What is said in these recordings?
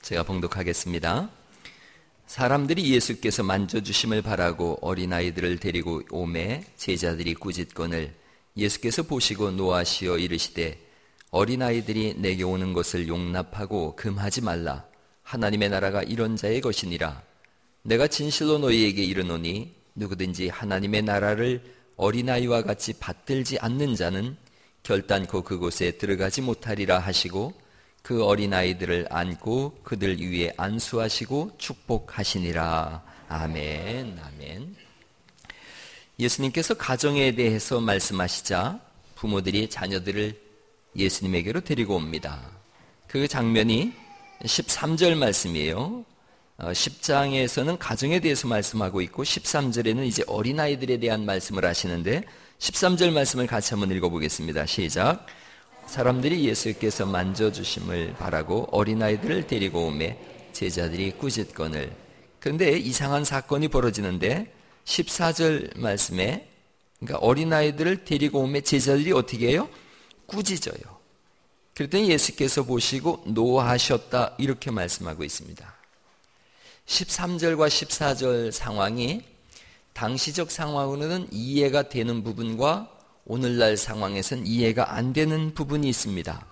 제가 봉독하겠습니다. 사람들이 예수께서 만져주심을 바라고 어린아이들을 데리고 오매 제자들이 꾸짖거늘 예수께서 보시고 노하시어 이르시되 어린아이들이 내게 오는 것을 용납하고 금하지 말라. 하나님의 나라가 이런 자의 것이니라. 내가 진실로 너희에게 이르노니 누구든지 하나님의 나라를 어린아이와 같이 받들지 않는 자는 결단코 그곳에 들어가지 못하리라 하시고 그 어린아이들을 안고 그들 위에 안수하시고 축복하시니라. 아멘. 아멘. 예수님께서 가정에 대해서 말씀하시자 부모들이 자녀들을 예수님에게로 데리고 옵니다. 그 장면이 13절 말씀이에요. 10장에서는 가정에 대해서 말씀하고 있고 13절에는 이제 어린아이들에 대한 말씀을 하시는데 13절 말씀을 같이 한번 읽어보겠습니다. 시작. 사람들이 예수께서 만져주심을 바라고 어린아이들을 데리고 오매 제자들이 꾸짖거늘. 그런데 이상한 사건이 벌어지는데 14절 말씀에 그러니까 어린아이들을 데리고 오매 제자들이 어떻게 해요? 꾸짖어요. 그랬더니 예수께서 보시고 노하셨다 이렇게 말씀하고 있습니다. 13절과 14절 상황이 당시적 상황으로는 이해가 되는 부분과 오늘날 상황에서는 이해가 안 되는 부분이 있습니다.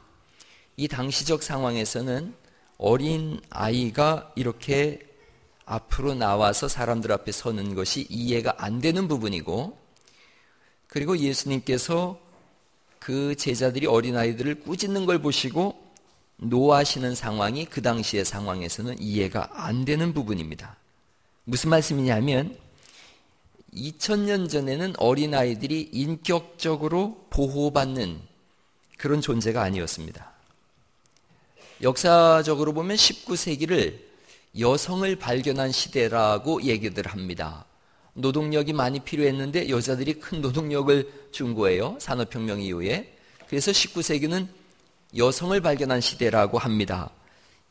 이 당시적 상황에서는 어린 아이가 이렇게 앞으로 나와서 사람들 앞에 서는 것이 이해가 안 되는 부분이고, 그리고 예수님께서 그 제자들이 어린아이들을 꾸짖는 걸 보시고 노하시는 상황이 그 당시의 상황에서는 이해가 안 되는 부분입니다. 무슨 말씀이냐면 2000년 전에는 어린아이들이 인격적으로 보호받는 그런 존재가 아니었습니다. 역사적으로 보면 19세기를 여성을 발견한 시대라고 얘기들 합니다. 노동력이 많이 필요했는데 여자들이 큰 노동력을 준 거예요. 산업혁명 이후에. 그래서 19세기는 여성을 발견한 시대라고 합니다.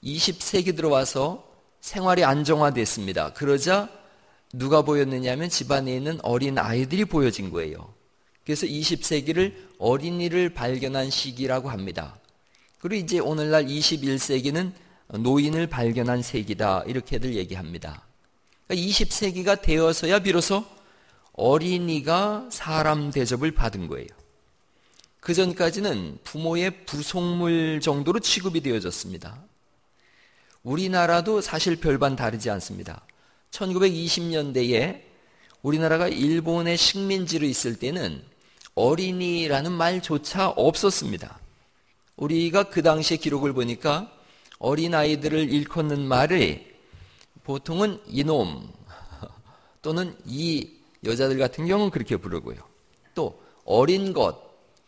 20세기 들어와서 생활이 안정화됐습니다. 그러자 누가 보였느냐 하면 집안에 있는 어린 아이들이 보여진 거예요. 그래서 20세기를 어린이를 발견한 시기라고 합니다. 그리고 이제 오늘날 21세기는 노인을 발견한 세기다 이렇게들 얘기합니다. 20세기가 되어서야 비로소 어린이가 사람 대접을 받은 거예요. 그 전까지는 부모의 부속물 정도로 취급이 되어졌습니다. 우리나라도 사실 별반 다르지 않습니다. 1920년대에 우리나라가 일본의 식민지로 있을 때는 어린이라는 말조차 없었습니다. 우리가 그 당시의 기록을 보니까 어린아이들을 일컫는 말이 보통은 이놈 또는 이 여자들 같은 경우는 그렇게 부르고요. 또 어린 것,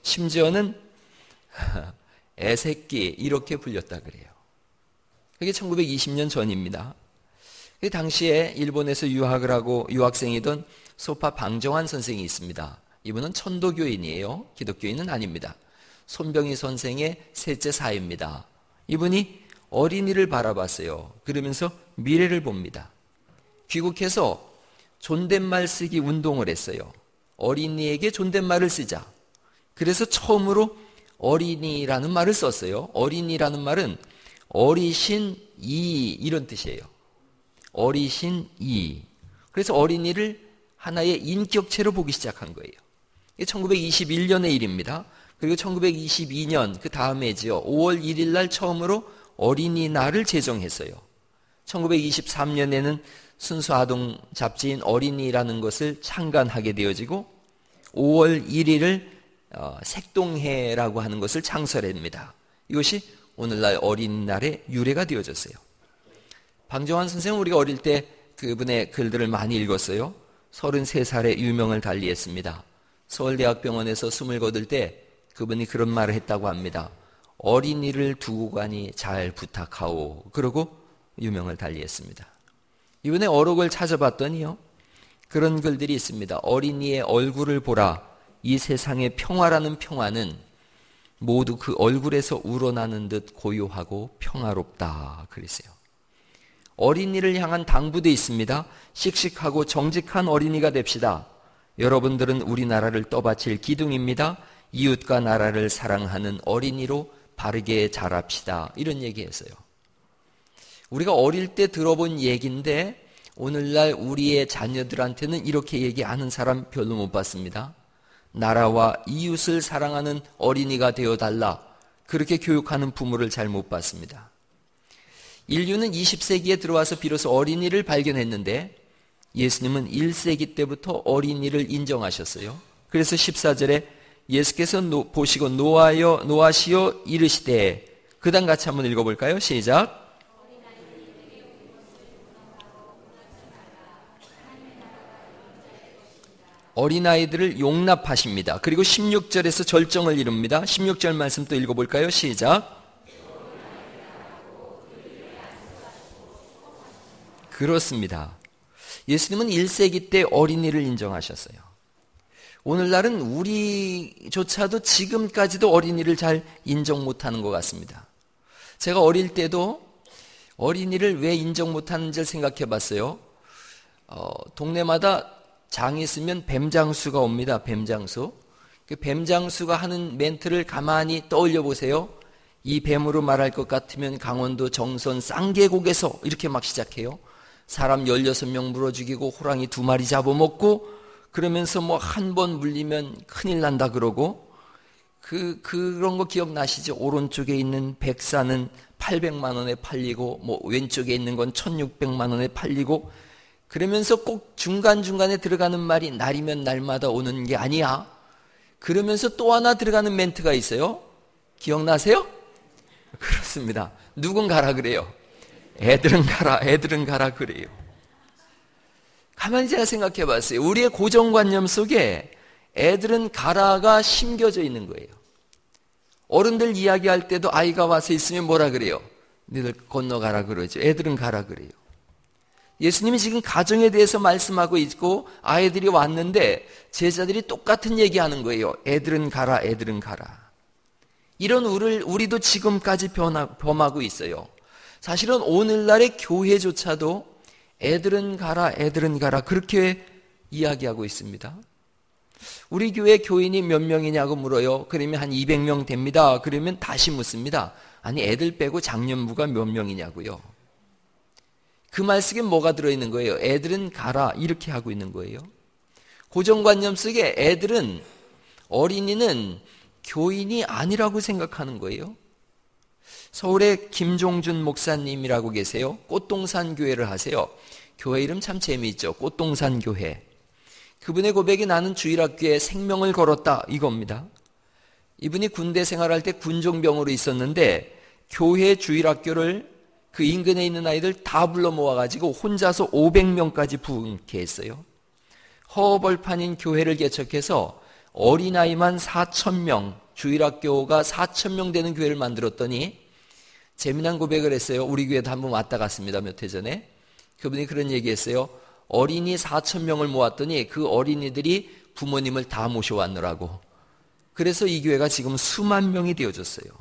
심지어는 애새끼 이렇게 불렸다 그래요. 그게 1920년 전입니다. 그 당시에 일본에서 유학을 하고 유학생이던 소파 방정환 선생이 있습니다. 이분은 천도교인이에요. 기독교인은 아닙니다. 손병희 선생의 셋째 사입니다. 이분이 어린이를 바라봤어요. 그러면서 미래를 봅니다. 귀국해서 존댓말 쓰기 운동을 했어요. 어린이에게 존댓말을 쓰자. 그래서 처음으로 어린이라는 말을 썼어요. 어린이라는 말은 어리신 이 이런 뜻이에요. 어리신 이. 그래서 어린이를 하나의 인격체로 보기 시작한 거예요. 이게 1921년의 일입니다. 그리고 1922년 그 다음 해지요. 5월 1일 날 처음으로 어린이날을 제정했어요. 1923년에는 순수 아동 잡지인 어린이라는 것을 창간하게 되어지고 5월 1일을 색동해라고 하는 것을 창설합니다. 이것이 오늘날 어린이날의 유래가 되어졌어요. 방정환 선생은 우리가 어릴 때 그분의 글들을 많이 읽었어요. 33살에 유명을 달리했습니다. 서울대학병원에서 숨을 거둘 때 그분이 그런 말을 했다고 합니다. 어린이를 두고 가니 잘 부탁하오. 그러고 유명을 달리했습니다. 이번에 어록을 찾아봤더니요. 그런 글들이 있습니다. 어린이의 얼굴을 보라. 이 세상의 평화라는 평화는 모두 그 얼굴에서 우러나는 듯 고요하고 평화롭다. 그랬어요. 어린이를 향한 당부도 있습니다. 씩씩하고 정직한 어린이가 됩시다. 여러분들은 우리나라를 떠받칠 기둥입니다. 이웃과 나라를 사랑하는 어린이로 바르게 자랍시다. 이런 얘기했어요. 우리가 어릴 때 들어본 얘기인데 오늘날 우리의 자녀들한테는 이렇게 얘기하는 사람 별로 못 봤습니다. 나라와 이웃을 사랑하는 어린이가 되어달라. 그렇게 교육하는 부모를 잘 못 봤습니다. 인류는 20세기에 들어와서 비로소 어린이를 발견했는데 예수님은 1세기 때부터 어린이를 인정하셨어요. 그래서 14절에 예수께서 보시고 노하시어 이르시되, 그 다음 같이 한번 읽어볼까요? 시작. 어린아이들을 용납하십니다. 그리고 16절에서 절정을 이룹니다. 16절 말씀 또 읽어볼까요? 시작. 그렇습니다. 예수님은 1세기 때 어린이를 인정하셨어요. 오늘날은 우리조차도 지금까지도 어린이를 잘 인정 못하는 것 같습니다. 제가 어릴 때도 어린이를 왜 인정 못하는지를 생각해 봤어요. 동네마다 장이 있으면 뱀장수가 옵니다. 뱀장수. 그 뱀장수가 하는 멘트를 가만히 떠올려 보세요. 이 뱀으로 말할 것 같으면 강원도 정선 쌍계곡에서 이렇게 막 시작해요. 사람 16명 물어 죽이고 호랑이 2마리 잡아먹고 그러면서 뭐 한 번 물리면 큰일 난다 그러고 그런 거 기억나시죠? 오른쪽에 있는 백사는 800만 원에 팔리고 뭐 왼쪽에 있는 건 1600만 원에 팔리고 그러면서 꼭 중간중간에 들어가는 말이 날이면 날마다 오는 게 아니야. 그러면서 또 하나 들어가는 멘트가 있어요. 기억나세요? 그렇습니다. 누군 가라 그래요. 애들은 가라 그래요. 가만히 제가 생각해 봤어요. 우리의 고정관념 속에 애들은 가라가 심겨져 있는 거예요. 어른들 이야기할 때도 아이가 와서 있으면 뭐라 그래요? 너희들 건너가라 그러죠. 애들은 가라 그래요. 예수님이 지금 가정에 대해서 말씀하고 있고 아이들이 왔는데 제자들이 똑같은 얘기하는 거예요. 애들은 가라, 애들은 가라. 이런 우리도 지금까지 범하고 있어요. 사실은 오늘날의 교회조차도 애들은 가라, 애들은 가라 그렇게 이야기하고 있습니다. 우리 교회 교인이 몇 명이냐고 물어요. 그러면 한 200명 됩니다. 그러면 다시 묻습니다. 아니 애들 빼고 장년부가 몇 명이냐고요. 그 말 속에 뭐가 들어있는 거예요? 애들은 가라 이렇게 하고 있는 거예요. 고정관념 속에 애들은 어린이는 교인이 아니라고 생각하는 거예요. 서울에 김종준 목사님이라고 계세요. 꽃동산 교회를 하세요. 교회 이름 참 재미있죠. 꽃동산 교회. 그분의 고백이 나는 주일학교에 생명을 걸었다 이겁니다. 이분이 군대 생활할 때 군종병으로 있었는데 교회 주일학교를 그 인근에 있는 아이들 다 불러 모아가지고 혼자서 500명까지 부흥케 했어요. 허벌판인 교회를 개척해서 어린아이만 4,000명, 주일학교가 4,000명 되는 교회를 만들었더니 재미난 고백을 했어요. 우리 교회도 한번 왔다 갔습니다. 몇 해 전에. 그분이 그런 얘기했어요. 어린이 4,000명을 모았더니 그 어린이들이 부모님을 다 모셔왔느라고. 그래서 이 교회가 지금 수만 명이 되어졌어요.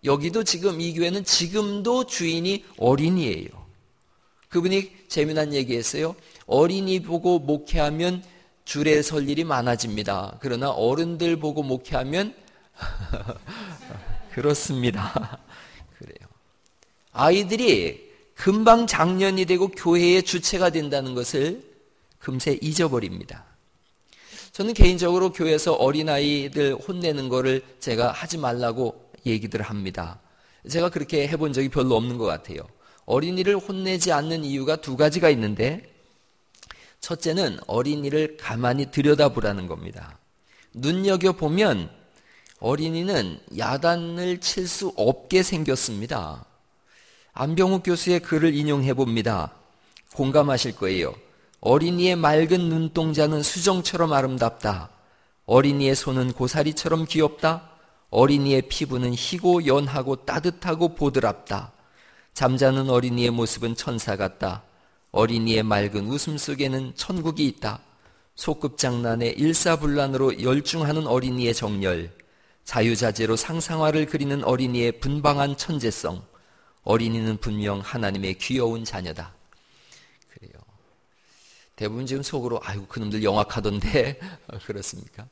여기도 지금 이 교회는 지금도 주인이 어린이에요. 그분이 재미난 얘기했어요. 어린이 보고 목회하면 줄에 설 일이 많아집니다. 그러나 어른들 보고 목회하면 그렇습니다. 그래요. 아이들이 금방 장년이 되고 교회의 주체가 된다는 것을 금세 잊어버립니다. 저는 개인적으로 교회에서 어린아이들 혼내는 거를 제가 하지 말라고 얘기들 합니다. 제가 그렇게 해본 적이 별로 없는 것 같아요. 어린이를 혼내지 않는 이유가 2가지가 있는데 첫째는 어린이를 가만히 들여다보라는 겁니다. 눈여겨보면 어린이는 야단을 칠 수 없게 생겼습니다. 안병욱 교수의 글을 인용해 봅니다. 공감하실 거예요. 어린이의 맑은 눈동자는 수정처럼 아름답다. 어린이의 손은 고사리처럼 귀엽다. 어린이의 피부는 희고 연하고 따뜻하고 보드랍다. 잠자는 어린이의 모습은 천사 같다. 어린이의 맑은 웃음 속에는 천국이 있다. 소꿉장난에 일사불란으로 열중하는 어린이의 정열, 자유자재로 상상화를 그리는 어린이의 분방한 천재성, 어린이는 분명 하나님의 귀여운 자녀다. 그래요. 대부분 지금 속으로 아이고 그놈들 영악하던데 그렇습니까?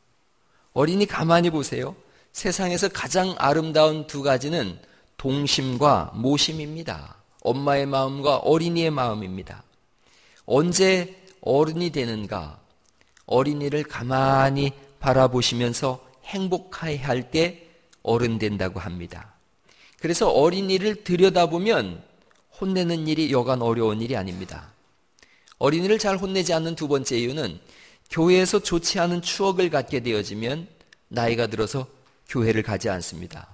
어린이 가만히 보세요. 세상에서 가장 아름다운 2가지는 동심과 모심입니다. 엄마의 마음과 어린이의 마음입니다. 언제 어른이 되는가? 어린이를 가만히 바라보시면서 행복해 할 때 어른 된다고 합니다. 그래서 어린이를 들여다보면 혼내는 일이 여간 어려운 일이 아닙니다. 어린이를 잘 혼내지 않는 두 번째 이유는 교회에서 좋지 않은 추억을 갖게 되어지면 나이가 들어서 교회를 가지 않습니다.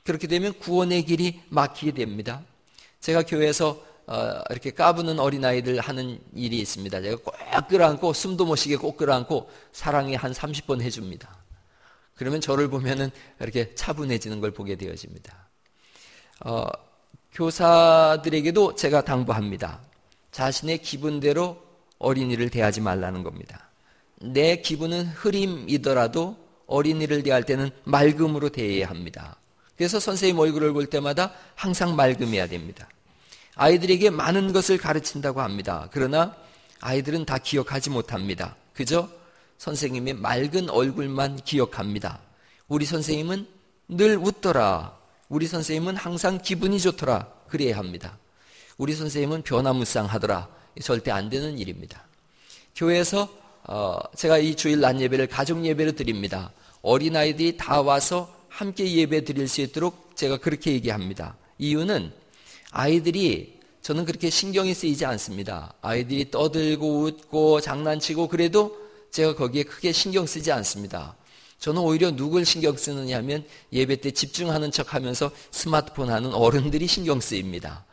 그렇게 되면 구원의 길이 막히게 됩니다. 제가 교회에서 이렇게 까부는 어린아이들 하는 일이 있습니다. 제가 꼭 끌어안고 숨도 못 쉬게 꼭 끌어안고 사랑에 한 30번 해줍니다. 그러면 저를 보면은 이렇게 차분해지는 걸 보게 되어집니다. 교사들에게도 제가 당부합니다. 자신의 기분대로 어린이를 대하지 말라는 겁니다. 내 기분은 흐림이더라도 어린이를 대할 때는 맑음으로 대해야 합니다. 그래서 선생님 얼굴을 볼 때마다 항상 맑음해야 됩니다. 아이들에게 많은 것을 가르친다고 합니다. 그러나 아이들은 다 기억하지 못합니다. 그저 선생님의 맑은 얼굴만 기억합니다. 우리 선생님은 늘 웃더라. 우리 선생님은 항상 기분이 좋더라. 그래야 합니다. 우리 선생님은 변화무쌍하더라. 절대 안 되는 일입니다. 교회에서 제가 이 주일 낮 예배를 가족 예배로 드립니다. 어린아이들이 다 와서 함께 예배 드릴 수 있도록 제가 그렇게 얘기합니다. 이유는 아이들이 저는 그렇게 신경이 쓰이지 않습니다. 아이들이 떠들고 웃고 장난치고 그래도 제가 거기에 크게 신경 쓰지 않습니다. 저는 오히려 누굴 신경 쓰느냐 하면 예배 때 집중하는 척하면서 스마트폰 하는 어른들이 신경 쓰입니다.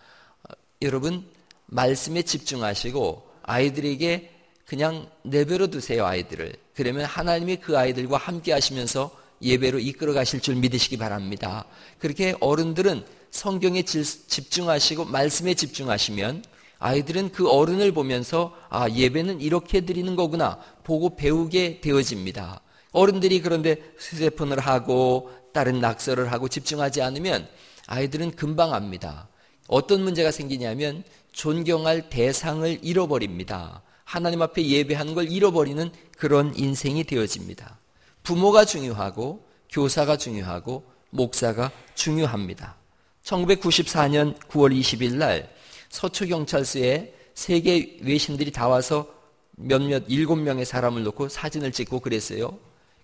여러분 말씀에 집중하시고 아이들에게 그냥 내버려 두세요. 아이들을. 그러면 하나님이 그 아이들과 함께 하시면서 예배로 이끌어 가실 줄 믿으시기 바랍니다. 그렇게 어른들은 성경에 집중하시고 말씀에 집중하시면 아이들은 그 어른을 보면서 예배는 이렇게 드리는 거구나 보고 배우게 되어집니다. 어른들이 그런데 휴대폰을 하고 다른 낙서를 하고 집중하지 않으면 아이들은 금방 압니다. 어떤 문제가 생기냐면 존경할 대상을 잃어버립니다. 하나님 앞에 예배하는 걸 잃어버리는 그런 인생이 되어집니다. 부모가 중요하고 교사가 중요하고 목사가 중요합니다. 1994년 9월 20일 날 서초경찰서에 세계 외신들이 다 와서 몇몇 7명의 사람을 놓고 사진을 찍고 그랬어요.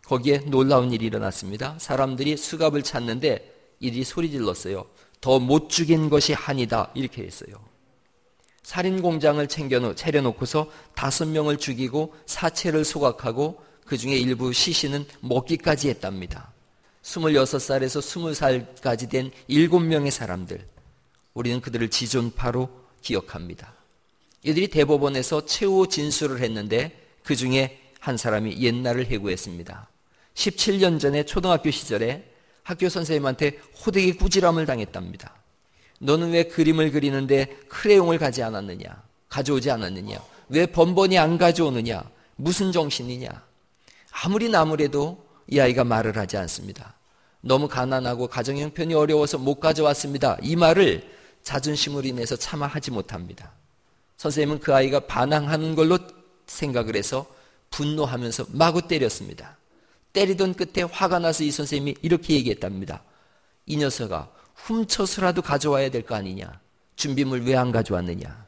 거기에 놀라운 일이 일어났습니다. 사람들이 수갑을 찾는데 이들이 소리 질렀어요. 더 못 죽인 것이 한이다. 이렇게 했어요. 살인공장을 차려놓고서 5명을 죽이고 사체를 소각하고 그 중에 일부 시신은 먹기까지 했답니다. 26살에서 20살까지 된 7명의 사람들. 우리는 그들을 지존파로 기억합니다. 이들이 대법원에서 최후 진술을 했는데 그 중에 한 사람이 옛날을 해고했습니다. 17년 전에 초등학교 시절에 학교 선생님한테 호되게 꾸지람을 당했답니다. 너는 왜 그림을 그리는데 크레용을 가져오지 않았느냐? 왜 번번이 안 가져오느냐? 무슨 정신이냐? 아무리 나무래도 이 아이가 말을 하지 않습니다. 너무 가난하고 가정 형편이 어려워서 못 가져왔습니다. 이 말을 자존심으로 인해서 차마 하지 못합니다. 선생님은 그 아이가 반항하는 걸로 생각을 해서 분노하면서 마구 때렸습니다. 때리던 끝에 화가 나서 이 선생님이 이렇게 얘기했답니다. 이 녀석아, 훔쳐서라도 가져와야 될 거 아니냐? 준비물 왜 안 가져왔느냐?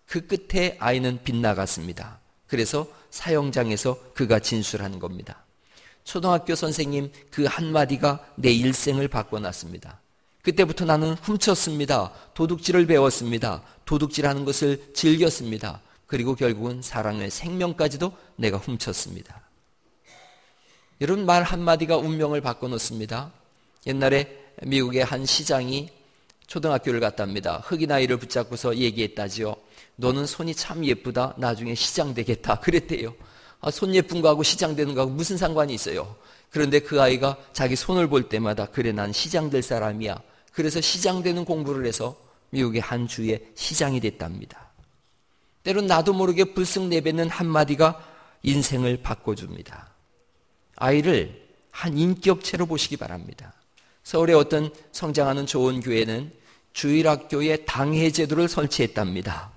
그 끝에 아이는 빗나갔습니다. 그래서 사형장에서 그가 진술하는 겁니다. 초등학교 선생님 그 한마디가 내 일생을 바꿔놨습니다. 그때부터 나는 훔쳤습니다. 도둑질을 배웠습니다. 도둑질하는 것을 즐겼습니다. 그리고 결국은 사랑의 생명까지도 내가 훔쳤습니다. 여러분, 말 한마디가 운명을 바꿔놓습니다. 옛날에 미국의 한 시장이 초등학교를 갔답니다. 흑인 아이를 붙잡고서 얘기했다지요. 너는 손이 참 예쁘다. 나중에 시장 되겠다. 그랬대요. 손 예쁜 거하고 시장 되는 거하고 무슨 상관이 있어요. 그런데 그 아이가 자기 손을 볼 때마다 그래 난 시장 될 사람이야. 그래서 시장 되는 공부를 해서 미국의 한 주의 시장이 됐답니다. 때론 나도 모르게 불쑥 내뱉는 한마디가 인생을 바꿔줍니다. 아이를 한 인격체로 보시기 바랍니다. 서울의 어떤 성장하는 좋은 교회는 주일학교에 당회 제도를 설치했답니다.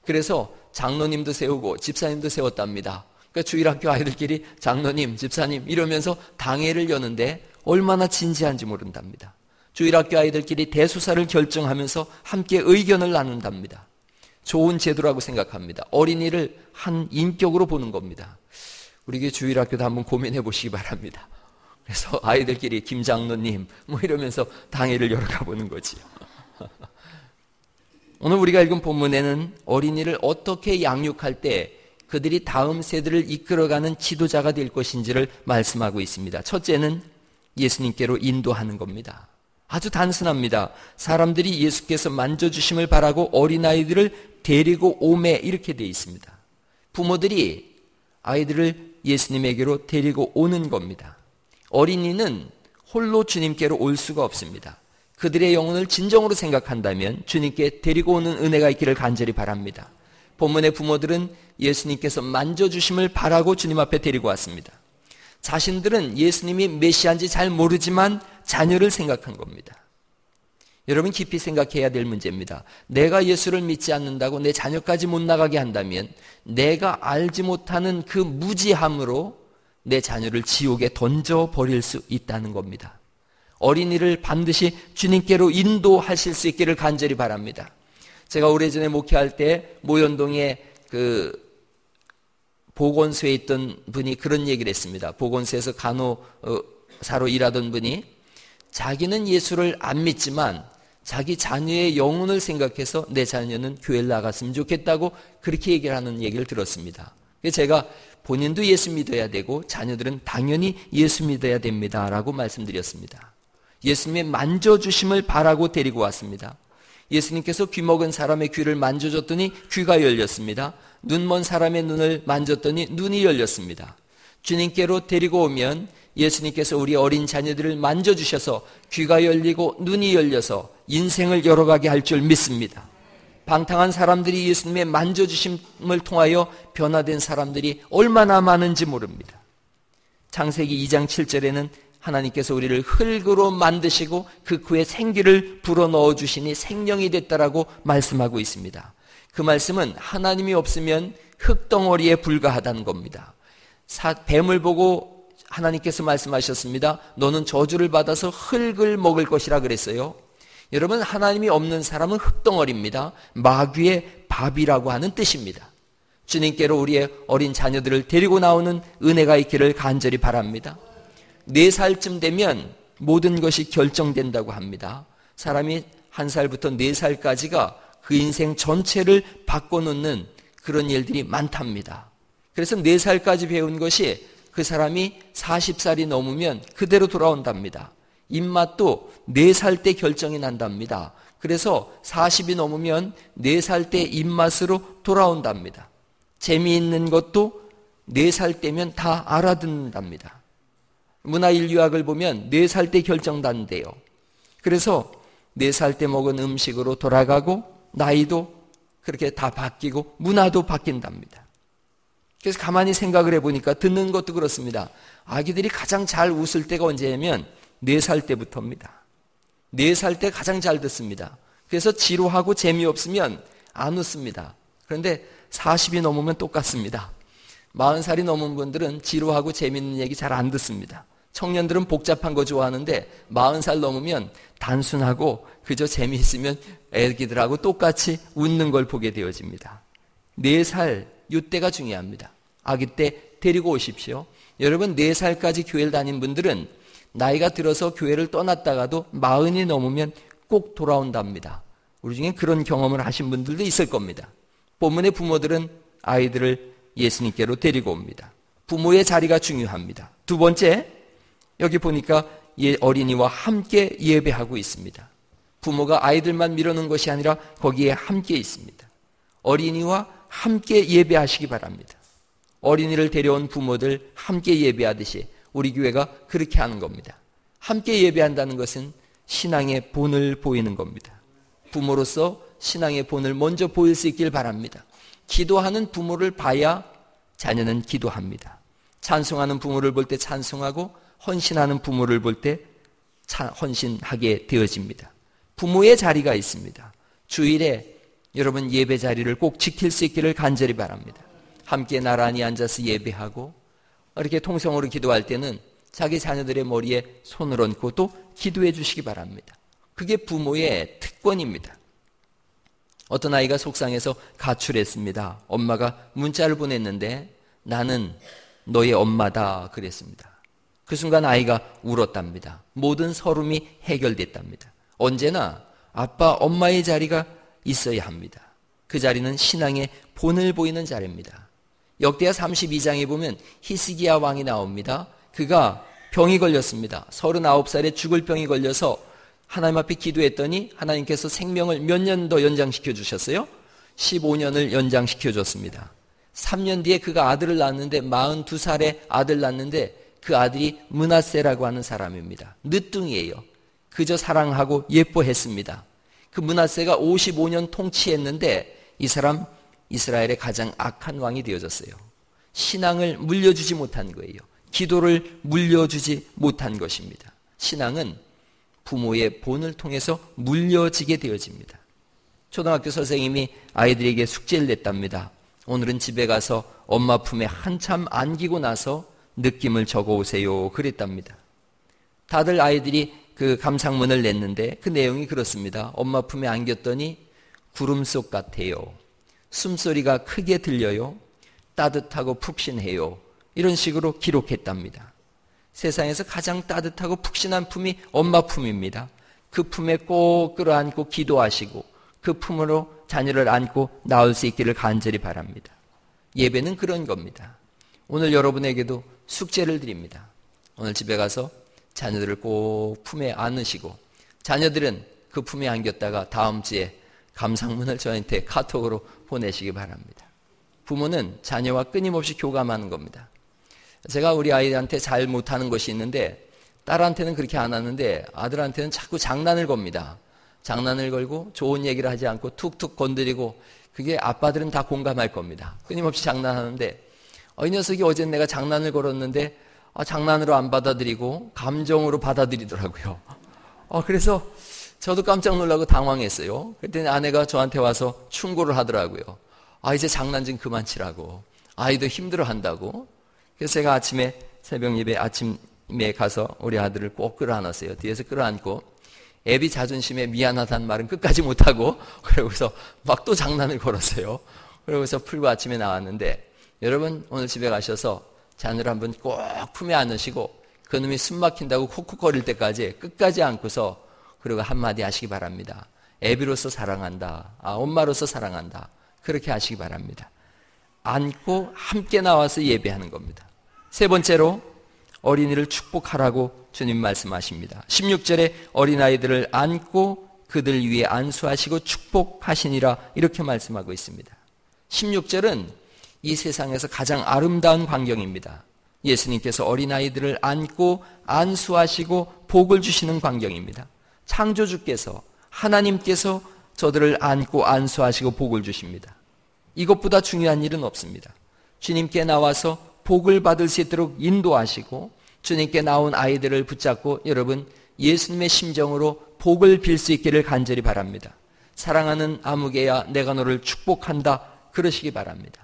그래서 장로님도 세우고 집사님도 세웠답니다. 그러니까 주일학교 아이들끼리 장로님, 집사님 이러면서 당회를 여는데 얼마나 진지한지 모른답니다. 주일학교 아이들끼리 대소사를 결정하면서 함께 의견을 나눈답니다. 좋은 제도라고 생각합니다. 어린이를 한 인격으로 보는 겁니다. 우리 교회 주일학교도 한번 고민해 보시기 바랍니다. 그래서 아이들끼리 김 장로님 뭐 이러면서 당회를 열어가 보는 거지요. 오늘 우리가 읽은 본문에는 어린이를 어떻게 양육할 때 그들이 다음 세대를 이끌어가는 지도자가 될 것인지를 말씀하고 있습니다. 첫째는 예수님께로 인도하는 겁니다. 아주 단순합니다. 사람들이 예수께서 만져주심을 바라고 어린아이들을 데리고 오매 이렇게 되어 있습니다. 부모들이 아이들을 예수님에게로 데리고 오는 겁니다. 어린이는 홀로 주님께로 올 수가 없습니다. 그들의 영혼을 진정으로 생각한다면 주님께 데리고 오는 은혜가 있기를 간절히 바랍니다. 본문의 부모들은 예수님께서 만져주심을 바라고 주님 앞에 데리고 왔습니다. 자신들은 예수님이 메시아인지 잘 모르지만 자녀를 생각한 겁니다. 여러분 깊이 생각해야 될 문제입니다. 내가 예수를 믿지 않는다고 내 자녀까지 못 나가게 한다면 내가 알지 못하는 그 무지함으로 내 자녀를 지옥에 던져버릴 수 있다는 겁니다. 어린이를 반드시 주님께로 인도하실 수 있기를 간절히 바랍니다. 제가 오래전에 목회할 때 모현동에 보건소에 있던 분이 그런 얘기를 했습니다. 보건소에서 간호사로 일하던 분이 자기는 예수를 안 믿지만 자기 자녀의 영혼을 생각해서 내 자녀는 교회를 나갔으면 좋겠다고 그렇게 얘기를 하는 얘기를 들었습니다. 그래서 제가 본인도 예수 믿어야 되고 자녀들은 당연히 예수 믿어야 됩니다라고 말씀드렸습니다. 예수님의 만져주심을 바라고 데리고 왔습니다. 예수님께서 귀먹은 사람의 귀를 만져줬더니 귀가 열렸습니다. 눈먼 사람의 눈을 만졌더니 눈이 열렸습니다. 주님께로 데리고 오면 예수님께서 우리 어린 자녀들을 만져주셔서 귀가 열리고 눈이 열려서 인생을 열어가게 할 줄 믿습니다. 방탕한 사람들이 예수님의 만져주심을 통하여 변화된 사람들이 얼마나 많은지 모릅니다. 창세기 2장 7절에는 하나님께서 우리를 흙으로 만드시고 그 후에 생기를 불어넣어 주시니 생명이 됐다라고 말씀하고 있습니다. 그 말씀은 하나님이 없으면 흙덩어리에 불과하다는 겁니다. 뱀을 보고 하나님께서 말씀하셨습니다. 너는 저주를 받아서 흙을 먹을 것이라 그랬어요. 여러분 하나님이 없는 사람은 흙덩어리입니다. 마귀의 밥이라고 하는 뜻입니다. 주님께로 우리의 어린 자녀들을 데리고 나오는 은혜가 있기를 간절히 바랍니다. 4살쯤 되면 모든 것이 결정된다고 합니다. 사람이 1살부터 4살까지가 그 인생 전체를 바꿔놓는 그런 일들이 많답니다. 그래서 4살까지 배운 것이 그 사람이 40살이 넘으면 그대로 돌아온답니다. 입맛도 4살 때 결정이 난답니다. 그래서 40이 넘으면 4살 때 입맛으로 돌아온답니다. 재미있는 것도 4살 때면 다 알아듣는답니다. 문화인류학을 보면 4살 때 결정난대요. 그래서 4살 때 먹은 음식으로 돌아가고 나이도 그렇게 다 바뀌고 문화도 바뀐답니다. 그래서 가만히 생각을 해보니까 듣는 것도 그렇습니다. 아기들이 가장 잘 웃을 때가 언제냐면 4살 때부터입니다. 4살 때 가장 잘 듣습니다. 그래서 지루하고 재미없으면 안 웃습니다. 그런데 40이 넘으면 똑같습니다. 40살이 넘은 분들은 지루하고 재미있는 얘기 잘 안 듣습니다. 청년들은 복잡한 거 좋아하는데 40살 넘으면 단순하고 그저 재미있으면 애기들하고 똑같이 웃는 걸 보게 되어집니다. 4살 이때가 중요합니다. 아기 때 데리고 오십시오. 여러분 4살까지 교회를 다닌 분들은 나이가 들어서 교회를 떠났다가도 40이 넘으면 꼭 돌아온답니다. 우리 중에 그런 경험을 하신 분들도 있을 겁니다. 본문의 부모들은 아이들을 예수님께로 데리고 옵니다. 부모의 자리가 중요합니다. 두 번째, 여기 보니까 어린이와 함께 예배하고 있습니다. 부모가 아이들만 밀어놓은 것이 아니라 거기에 함께 있습니다. 어린이와 함께 예배하시기 바랍니다. 어린이를 데려온 부모들 함께 예배하듯이 우리 교회가 그렇게 하는 겁니다. 함께 예배한다는 것은 신앙의 본을 보이는 겁니다. 부모로서 신앙의 본을 먼저 보일 수 있길 바랍니다. 기도하는 부모를 봐야 자녀는 기도합니다. 찬송하는 부모를 볼 때 찬송하고 헌신하는 부모를 볼 때 헌신하게 되어집니다. 부모의 자리가 있습니다. 주일에 여러분 예배 자리를 꼭 지킬 수 있기를 간절히 바랍니다. 함께 나란히 앉아서 예배하고 이렇게 통성으로 기도할 때는 자기 자녀들의 머리에 손을 얹고 또 기도해 주시기 바랍니다. 그게 부모의 특권입니다. 어떤 아이가 속상해서 가출했습니다. 엄마가 문자를 보냈는데 나는 너의 엄마다 그랬습니다. 그 순간 아이가 울었답니다. 모든 서름이 해결됐답니다. 언제나 아빠, 엄마의 자리가 있어야 합니다. 그 자리는 신앙의 본을 보이는 자리입니다. 역대하 32장에 보면 히스기야 왕이 나옵니다. 그가 병이 걸렸습니다. 39살에 죽을 병이 걸려서 하나님 앞에 기도했더니 하나님께서 생명을 몇 년 더 연장시켜 주셨어요? 15년을 연장시켜 줬습니다. 3년 뒤에 그가 아들을 낳았는데 42살에 아들 낳았는데 그 아들이 므낫세라고 하는 사람입니다. 늦둥이에요. 그저 사랑하고 예뻐했습니다. 그 므낫세가 55년 통치했는데 이 사람 이스라엘의 가장 악한 왕이 되어졌어요. 신앙을 물려주지 못한 거예요. 기도를 물려주지 못한 것입니다. 신앙은 부모의 본을 통해서 물려지게 되어집니다. 초등학교 선생님이 아이들에게 숙제를 냈답니다. 오늘은 집에 가서 엄마 품에 한참 안기고 나서 느낌을 적어오세요. 그랬답니다. 다들 아이들이 그 감상문을 냈는데 그 내용이 그렇습니다. 엄마 품에 안겼더니 구름 속 같아요. 숨소리가 크게 들려요. 따뜻하고 푹신해요. 이런 식으로 기록했답니다. 세상에서 가장 따뜻하고 푹신한 품이 엄마 품입니다. 그 품에 꼭 끌어안고 기도하시고 그 품으로 자녀를 안고 나올 수 있기를 간절히 바랍니다. 예배는 그런 겁니다. 오늘 여러분에게도 숙제를 드립니다. 오늘 집에 가서 자녀들을 꼭 품에 안으시고 자녀들은 그 품에 안겼다가 다음 주에 감상문을 저한테 카톡으로 보내시기 바랍니다. 부모는 자녀와 끊임없이 교감하는 겁니다. 제가 우리 아이한테 잘 못하는 것이 있는데 딸한테는 그렇게 안 하는데 아들한테는 자꾸 장난을 겁니다. 장난을 걸고 좋은 얘기를 하지 않고 툭툭 건드리고 그게 아빠들은 다 공감할 겁니다. 끊임없이 장난하는데 이 녀석이 어제 내가 장난을 걸었는데 장난으로 안 받아들이고 감정으로 받아들이더라고요. 그래서 저도 깜짝 놀라고 당황했어요. 그랬더니 아내가 저한테 와서 충고를 하더라고요. 이제 장난 좀 그만 치라고. 아이도 힘들어한다고. 그래서 제가 아침에 새벽 예배 아침에 가서 우리 아들을 꼭 끌어안았어요. 뒤에서 끌어안고 애비 자존심에 미안하다는 말은 끝까지 못하고 그러고서 막 또 장난을 걸었어요. 그러고서 풀고 아침에 나왔는데 여러분 오늘 집에 가셔서 자녀를 한번 꼭 품에 안으시고 그놈이 숨 막힌다고 콕콕거릴 때까지 끝까지 안고서 그리고 한마디 하시기 바랍니다. 애비로서 사랑한다. 엄마로서 사랑한다. 그렇게 하시기 바랍니다. 안고 함께 나와서 예배하는 겁니다. 세 번째로 어린이를 축복하라고 주님 말씀하십니다. 16절에 어린아이들을 안고 그들 위에 안수하시고 축복하시니라 이렇게 말씀하고 있습니다. 16절은 이 세상에서 가장 아름다운 광경입니다. 예수님께서 어린아이들을 안고 안수하시고 복을 주시는 광경입니다. 창조주께서 하나님께서 저들을 안고 안수하시고 복을 주십니다. 이것보다 중요한 일은 없습니다. 주님께 나와서 복을 받을 수 있도록 인도하시고 주님께 나온 아이들을 붙잡고 여러분 예수님의 심정으로 복을 빌 수 있기를 간절히 바랍니다. 사랑하는 아무개야 내가 너를 축복한다 그러시기 바랍니다.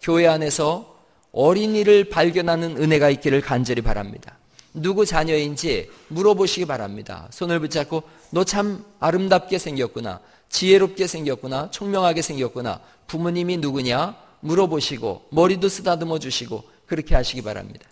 교회 안에서 어린이를 발견하는 은혜가 있기를 간절히 바랍니다. 누구 자녀인지 물어보시기 바랍니다. 손을 붙잡고 너 참 아름답게 생겼구나. 지혜롭게 생겼구나. 총명하게 생겼구나. 부모님이 누구냐? 물어보시고 머리도 쓰다듬어 주시고 그렇게 하시기 바랍니다.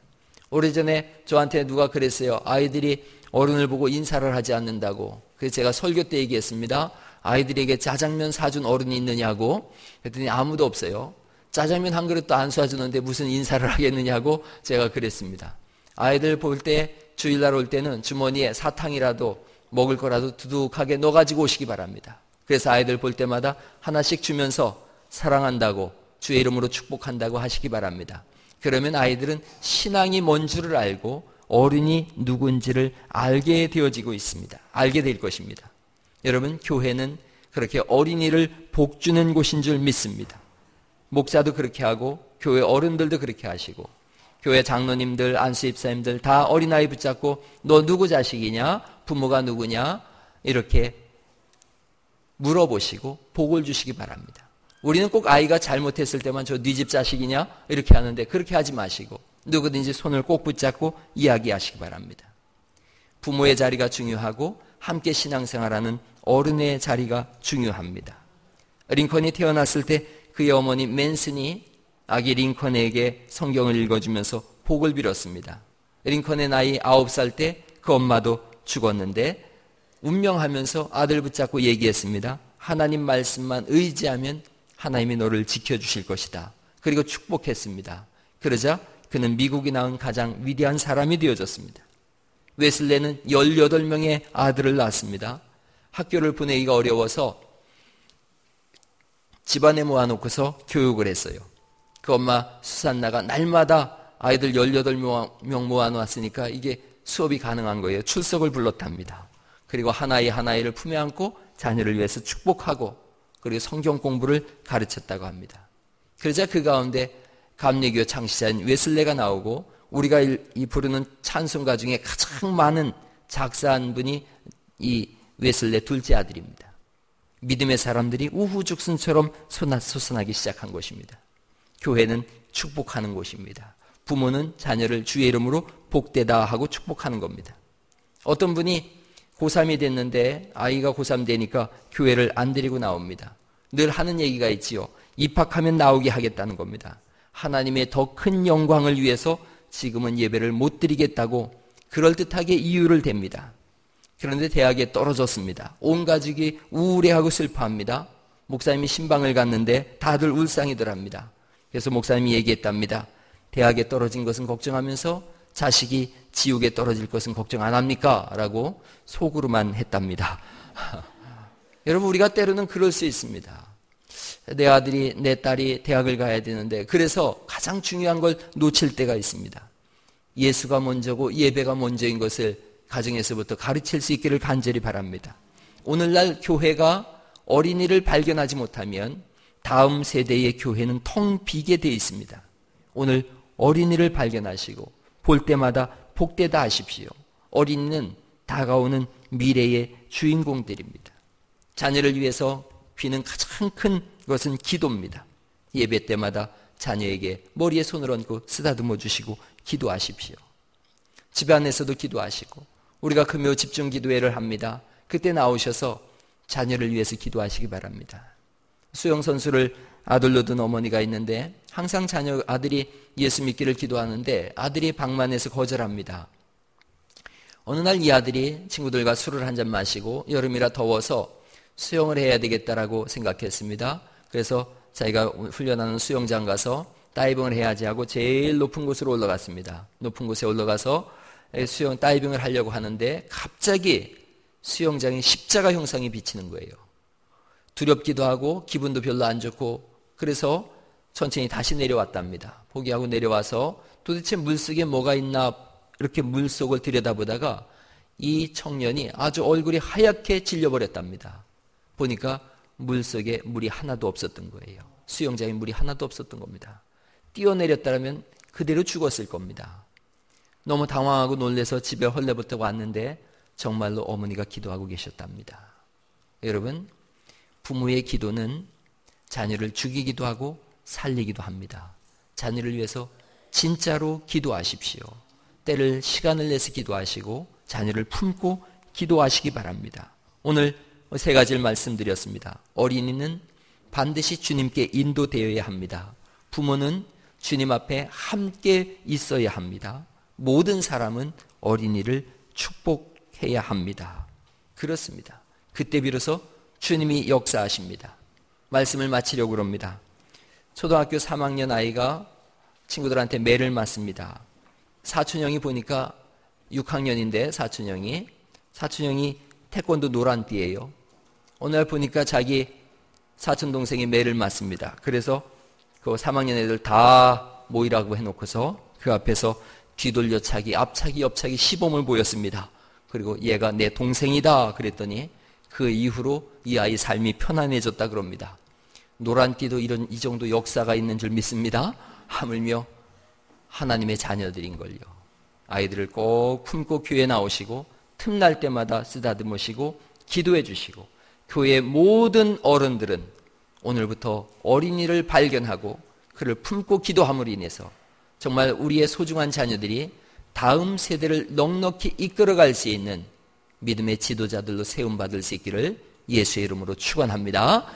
오래전에 저한테 누가 그랬어요. 아이들이 어른을 보고 인사를 하지 않는다고. 그래서 제가 설교 때 얘기했습니다. 아이들에게 짜장면 사준 어른이 있느냐고. 그랬더니 아무도 없어요. 짜장면 한 그릇도 안 쏴주는데 무슨 인사를 하겠느냐고 제가 그랬습니다. 아이들 볼 때 주일날 올 때는 주머니에 사탕이라도 먹을 거라도 두둑하게 넣어가지고 오시기 바랍니다. 그래서 아이들 볼 때마다 하나씩 주면서 사랑한다고 주의 이름으로 축복한다고 하시기 바랍니다. 그러면 아이들은 신앙이 뭔 줄을 알고 어른이 누군지를 알게 되어지고 있습니다. 알게 될 것입니다. 여러분 교회는 그렇게 어린이를 복주는 곳인 줄 믿습니다. 목사도 그렇게 하고 교회 어른들도 그렇게 하시고 교회 장로님들 안수집사님들 다 어린아이 붙잡고 너 누구 자식이냐? 부모가 누구냐? 이렇게 물어보시고 복을 주시기 바랍니다. 우리는 꼭 아이가 잘못했을 때만 저 네 집 자식이냐? 이렇게 하는데 그렇게 하지 마시고 누구든지 손을 꼭 붙잡고 이야기하시기 바랍니다. 부모의 자리가 중요하고 함께 신앙생활하는 어른의 자리가 중요합니다. 링컨이 태어났을 때 그의 어머니 맨슨이 아기 링컨에게 성경을 읽어주면서 복을 빌었습니다. 링컨의 나이 9살 때 그 엄마도 죽었는데 운명하면서 아들 붙잡고 얘기했습니다. 하나님 말씀만 의지하면 하나님이 너를 지켜주실 것이다. 그리고 축복했습니다. 그러자 그는 미국이 낳은 가장 위대한 사람이 되어졌습니다. 웨슬레는 18명의 아들을 낳았습니다. 학교를 보내기가 어려워서 집안에 모아놓고서 교육을 했어요. 그 엄마 수산나가 날마다 아이들 18명 모아놓았으니까 이게 수업이 가능한 거예요. 출석을 불렀답니다. 그리고 하나이를 품에 안고 자녀를 위해서 축복하고 그리고 성경 공부를 가르쳤다고 합니다. 그러자 그 가운데 감리교 창시자인 웨슬레가 나오고 우리가 이 부르는 찬송가 중에 가장 많은 작사한 분이 이 웨슬레 둘째 아들입니다. 믿음의 사람들이 우후죽순처럼 솟아나기 시작한 것입니다. 교회는 축복하는 곳입니다. 부모는 자녀를 주의 이름으로 복되다 하고 축복하는 겁니다. 어떤 분이 고3이 됐는데 아이가 고3 되니까 교회를 안 데리고 나옵니다. 늘 하는 얘기가 있지요. 입학하면 나오게 하겠다는 겁니다. 하나님의 더 큰 영광을 위해서 지금은 예배를 못 드리겠다고 그럴듯하게 이유를 댑니다. 그런데 대학에 떨어졌습니다. 온 가족이 우울해하고 슬퍼합니다. 목사님이 신방을 갔는데 다들 울상이더랍니다. 그래서 목사님이 얘기했답니다. 대학에 떨어진 것은 걱정하면서 자식이 지옥에 떨어질 것은 걱정 안 합니까? 라고 속으로만 했답니다. 여러분, 우리가 때로는 그럴 수 있습니다. 내 아들이, 내 딸이 대학을 가야 되는데 그래서 가장 중요한 걸 놓칠 때가 있습니다. 예수가 먼저고 예배가 먼저인 것을 가정에서부터 가르칠 수 있기를 간절히 바랍니다. 오늘날 교회가 어린이를 발견하지 못하면 다음 세대의 교회는 텅 비게 되어 있습니다. 오늘 어린이를 발견하시고 볼 때마다 복되다 하십시오. 어린이는 다가오는 미래의 주인공들입니다. 자녀를 위해서 비는 가장 큰 것은 기도입니다. 예배 때마다 자녀에게 머리에 손을 얹고 쓰다듬어 주시고 기도하십시오. 집 안에서도 기도하시고 우리가 금요 집중 기도회를 합니다. 그때 나오셔서 자녀를 위해서 기도하시기 바랍니다. 수영선수를 아들로 둔 어머니가 있는데 항상 아들이 예수 믿기를 기도하는데 아들이 방만해서 거절합니다. 어느 날 이 아들이 친구들과 술을 한잔 마시고 여름이라 더워서 수영을 해야 되겠다라고 생각했습니다. 그래서 자기가 훈련하는 수영장 가서 다이빙을 해야지 하고 제일 높은 곳으로 올라갔습니다. 높은 곳에 올라가서 다이빙을 하려고 하는데 갑자기 수영장에 십자가 형상이 비치는 거예요. 두렵기도 하고 기분도 별로 안 좋고 그래서 천천히 다시 내려왔답니다. 포기하고 내려와서 도대체 물속에 뭐가 있나 이렇게 물속을 들여다보다가 이 청년이 아주 얼굴이 하얗게 질려버렸답니다. 보니까 물속에 물이 하나도 없었던 거예요. 수영장에 물이 하나도 없었던 겁니다. 뛰어내렸다면 그대로 죽었을 겁니다. 너무 당황하고 놀라서 집에 헐레부터 왔는데 정말로 어머니가 기도하고 계셨답니다. 여러분, 부모의 기도는 자녀를 죽이기도 하고 살리기도 합니다. 자녀를 위해서 진짜로 기도하십시오. 때를 시간을 내서 기도하시고 자녀를 품고 기도하시기 바랍니다. 오늘 3가지를 말씀드렸습니다. 어린이는 반드시 주님께 인도되어야 합니다. 부모는 주님 앞에 함께 있어야 합니다. 모든 사람은 어린이를 축복해야 합니다. 그렇습니다. 그때 비로소 주님이 역사하십니다. 말씀을 마치려고 그럽니다. 초등학교 3학년 아이가 친구들한테 매를 맞습니다. 사촌형이 보니까 6학년인데 사촌형이 태권도 노란띠예요. 어느 날 보니까 자기 사촌동생이 매를 맞습니다. 그래서 그 3학년 애들 다 모이라고 해놓고서 그 앞에서 뒤돌려 차기, 앞차기, 옆차기 시범을 보였습니다. 그리고 얘가 내 동생이다 그랬더니 그 이후로 이 아이 삶이 편안해졌다 그럽니다. 노란띠도 이 정도 역사가 있는 줄 믿습니다. 하물며 하나님의 자녀들인걸요. 아이들을 꼭 품고 교회 나오시고 틈날 때마다 쓰다듬으시고 기도해 주시고 교회의 모든 어른들은 오늘부터 어린이를 발견하고 그를 품고 기도함으로 인해서 정말 우리의 소중한 자녀들이 다음 세대를 넉넉히 이끌어갈 수 있는 믿음의 지도자들로 세움받을 수 있기를 예수의 이름으로 축원합니다.